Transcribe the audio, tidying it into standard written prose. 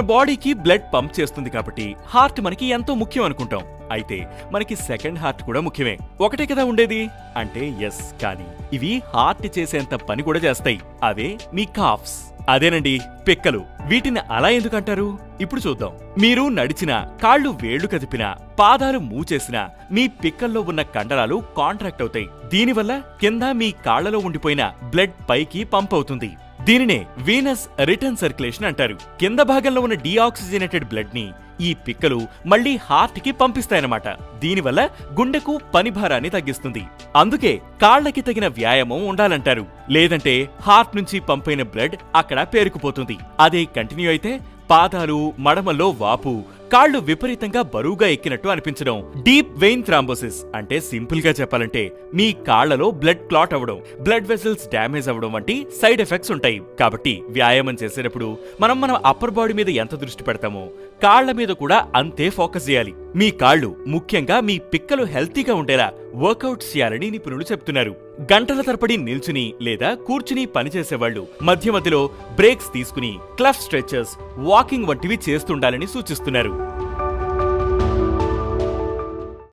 మన బాడీకి blood pump చేస్తుంది కాబట్టి హార్ట్ మనకి ఎంతో ముఖ్యం అనుకుంటాం. అయితే మనకి సెకండ్ హార్ట్ కూడా ముఖ్యమే. ఒకటే కదా ఉండేది అంటే ఎస్, కానీ ఇవి హార్ట్ చేసేంత పని కూడా చేస్తాయి. అవే మీ కాఫ్స్. అదేనండి పిక్కలు. వీటిని అలా ఎందుకంటారు ఇప్పుడు చూద్దాం. మీరు నడిచినా, కాళ్ళు వేళ్లు కదిపినా, పాదాలు మూచేసినా మీ పిక్కల్లో ఉన్న కండరాలు కాంట్రాక్ట్ అవుతాయి. దీనివల్ల కింద మీ కాళ్లలో ఉండిపోయిన బ్లడ్ పైకి పంప్ అవుతుంది. దీనినే వీనస్ రిటర్న్ సర్క్యులేషన్ అంటారు. కింద భాగంలో ఉన్న డీఆక్సిజనేటెడ్ బ్లడ్ ని ఈ పిక్కలు మళ్లీ హార్ట్ కి పంపిస్తాయన్నమాట. దీనివల్ల గుండెకు పని భారాన్ని తగ్గిస్తుంది. అందుకే కాళ్లకి తగిన వ్యాయామం ఉండాలంటారు. లేదంటే హార్ట్ నుంచి పంపైన బ్లడ్ అక్కడ పేరుకుపోతుంది. అదే కంటిన్యూ అయితే పాదాలు, మడమల్లో వాపు, కాళ్లు విపరీతంగా బరువుగా ఎక్కినట్టు అనిపించడం, డీప్ వెయిన్ థ్రాంబోసిస్ అంటే సింపుల్ గా చెప్పాలంటే మీ కాళ్లలో బ్లడ్ క్లాట్ అవ్వడం, బ్లడ్ వెసల్స్ డ్యామేజ్ అవ్వడం వంటి సైడ్ ఎఫెక్ట్స్ ఉంటాయి. కాబట్టి వ్యాయామం చేసేటప్పుడు మన అప్పర్ బాడీ మీద ఎంత దృష్టి పెడతామో కాళ్ల మీద కూడా అంతే ఫోకస్ చేయాలి. మీ కాళ్లు, ముఖ్యంగా మీ పిక్కలు హెల్తీగా ఉండేలా వర్కౌట్ చేయాలని నిపుణులు చెప్తున్నారు. గంటల తరబడి నిల్చుని లేదా కూర్చుని పనిచేసేవాళ్లు మధ్య మధ్యలో బ్రేక్స్ తీసుకుని క్లఫ్ స్ట్రెచెస్, వాకింగ్ వంటివి చేస్తుండాలని సూచిస్తున్నారు.